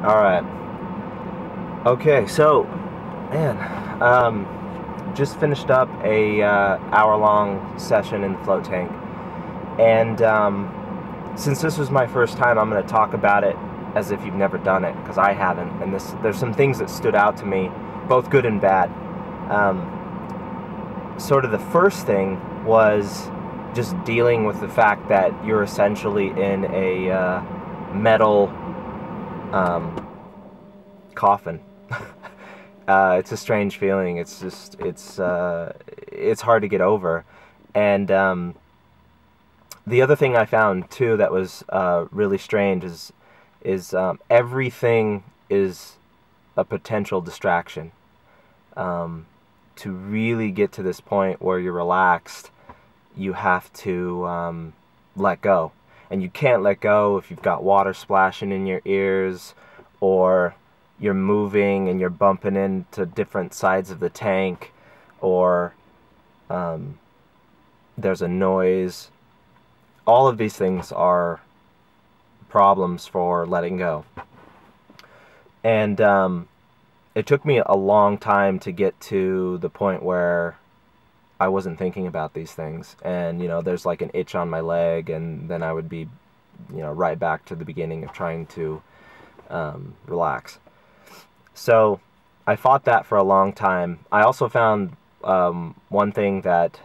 All right. Okay, so, man, just finished up a hour-long session in the float tank, and since this was my first time, I'm going to talk about it as if you've never done it, because I haven't. And there's some things that stood out to me, both good and bad. Sort of the first thing was just dealing with the fact that you're essentially in a metal coffin. It's a strange feeling. It's hard to get over. And the other thing I found too that was really strange is everything is a potential distraction. To really get to this point where you're relaxed, you have to let go. And you can't let go if you've got water splashing in your ears, or you're moving and you're bumping into different sides of the tank, or there's a noise. All of these things are problems for letting go. And it took me a long time to get to the point where I wasn't thinking about these things. And, there's like an itch on my leg, and then I would be, right back to the beginning of trying to relax. So I fought that for a long time. I also found one thing that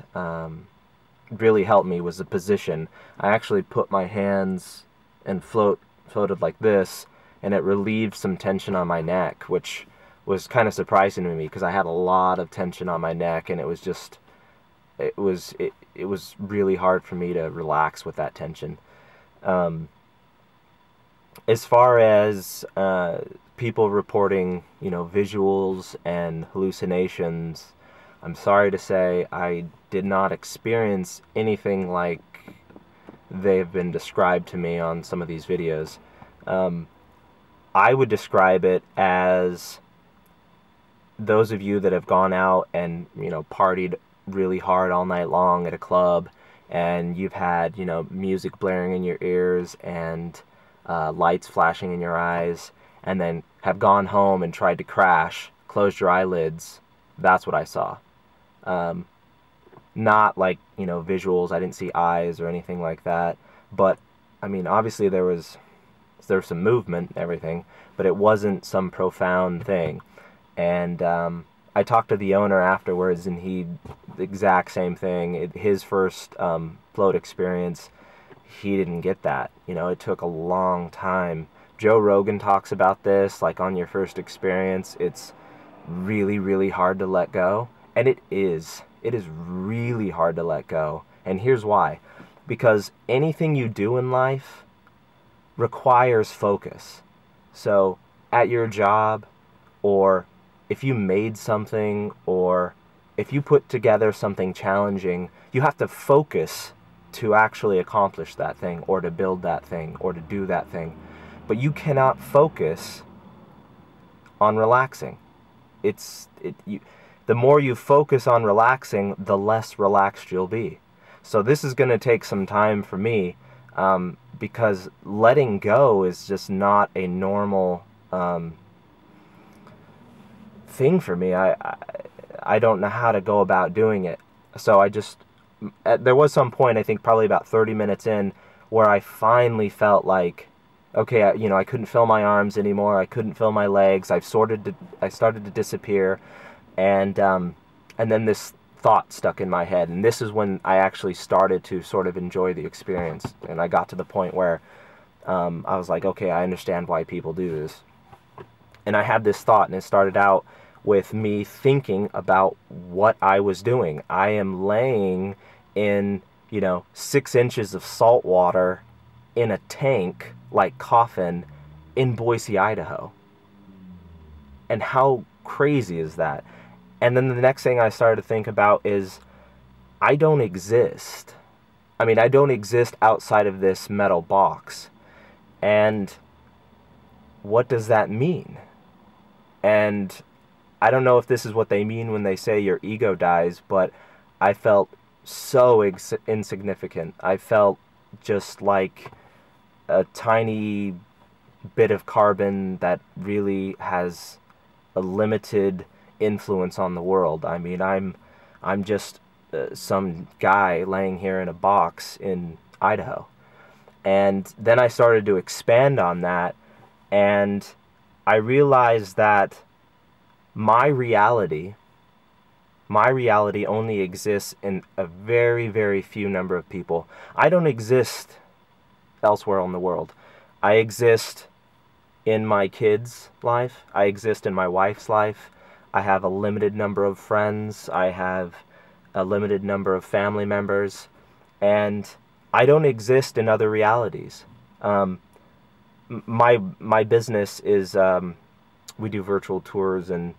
really helped me was the position. I actually put my hands and floated like this, and it relieved some tension on my neck, which was kind of surprising to me because I had a lot of tension on my neck, and it was really hard for me to relax with that tension. As far as people reporting, visuals and hallucinations, I'm sorry to say I did not experience anything like they've been described to me on some of these videos. I would describe it as those of you that have gone out and, partied really hard all night long at a club, and you've had, music blaring in your ears and lights flashing in your eyes, and then have gone home and tried to crash, closed your eyelids. That's what I saw. Not like, visuals. I didn't see eyes or anything like that. But, obviously there was some movement and everything, but it wasn't some profound thing. And I talked to the owner afterwards, and the exact same thing. His first float experience, he didn't get that. It took a long time. Joe Rogan talks about this, like on your first experience, it's really, really hard to let go. And it is. It is really hard to let go. And here's why. Because anything you do in life requires focus. So at your job, or if you made something, or if you put together something challenging, you have to focus to actually accomplish that thing, or to build that thing, or to do that thing. But you cannot focus on relaxing. The more you focus on relaxing, the less relaxed you'll be. So this is going to take some time for me, because letting go is just not a normal thing for me. I don't know how to go about doing it. So there was some point, I think probably about 30 minutes in, where I finally felt like, okay, I couldn't feel my arms anymore. I couldn't feel my legs. I started to disappear, and then this thought stuck in my head, and this is when I actually started to sort of enjoy the experience, and I got to the point where I was like, okay, I understand why people do this. And I had this thought, and it started out with me thinking about what I was doing. I am laying in, 6 inches of salt water in a tank, like coffin, in Boise, Idaho. And how crazy is that? And then the next thing I started to think about is, I don't exist. I don't exist outside of this metal box. And what does that mean? And I don't know if this is what they mean when they say your ego dies, but I felt so insignificant. I felt just like a tiny bit of carbon that really has a limited influence on the world. I mean, I'm just some guy laying here in a box in Idaho. And then I started to expand on that, and I realized that my reality only exists in a very, very few number of people. I don't exist elsewhere in the world. I exist in my kids' life. I exist in my wife's life. I have a limited number of friends. I have a limited number of family members. And I don't exist in other realities. My business is, we do virtual tours and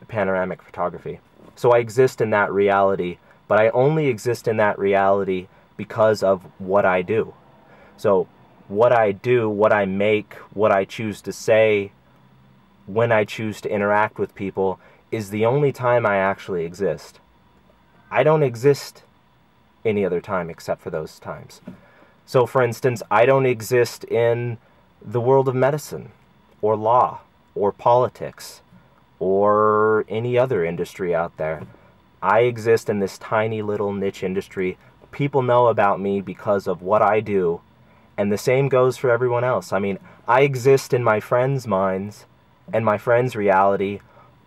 panoramic photography. So I exist in that reality, but I only exist in that reality because of what I do. So what I do, what I make, what I choose to say, when I choose to interact with people is the only time I actually exist. I don't exist any other time except for those times. So for instance, I don't exist in the world of medicine or law or politics or any other industry out there. I exist in this tiny little niche industry. People know about me because of what I do, and the same goes for everyone else. I mean, I exist in my friends' minds and my friends' reality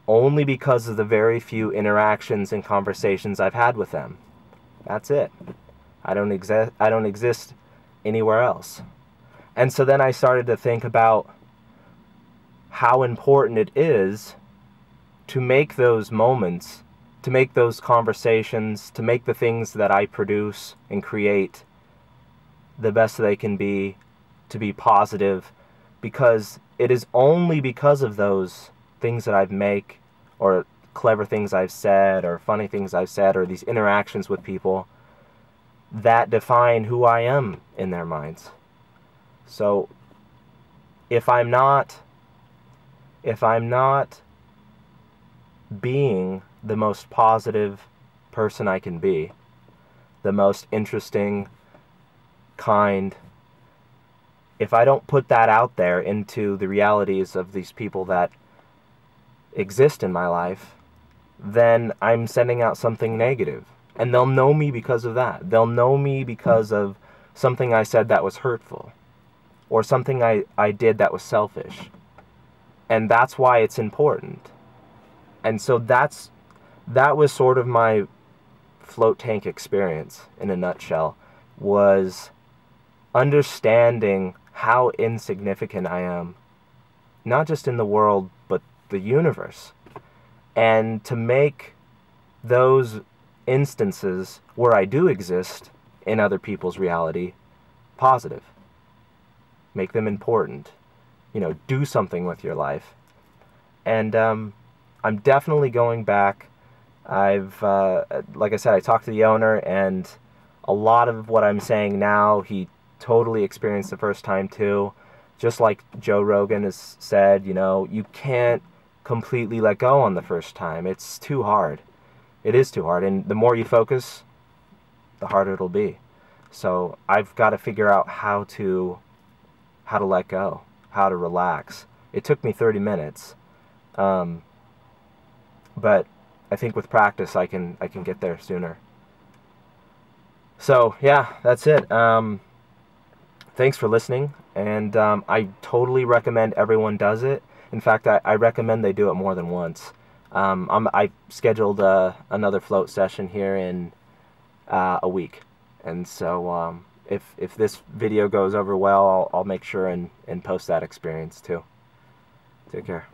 only because of the very few interactions and conversations I've had with them. That's it. I don't exist anywhere else. And so then I started to think about how important it is to make those moments, to make those conversations, to make the things that I produce and create the best they can be, to be positive, because it is only because of those things that I make, or clever things I've said, or funny things I've said, or these interactions with people that define who I am in their minds. So if I'm not being the most positive person I can be, the most interesting, kind, if I don't put that out there into the realities of these people that exist in my life, then I'm sending out something negative. And they'll know me because of that. They'll know me because of something I said that was hurtful, or something I did that was selfish. And that's why it's important. And so that was sort of my float tank experience in a nutshell, was understanding how insignificant I am, not just in the world, but the universe. And to make those instances where I do exist in other people's reality positive. Make them important. You know, do something with your life. And I'm definitely going back. I've, like I said, I talked to the owner, and a lot of what I'm saying now, he totally experienced the first time too. Just like Joe Rogan has said, you know, you can't completely let go on the first time. It's too hard. It is too hard, and the more you focus, the harder it'll be. So I've got to figure out how to let go, how to relax. It took me 30 minutes, but I think with practice I can get there sooner. So yeah, that's it. Thanks for listening, and I totally recommend everyone does it. In fact, I recommend they do it more than once. I scheduled another float session here in a week, and so if this video goes over well, I'll make sure and post that experience too. Take care.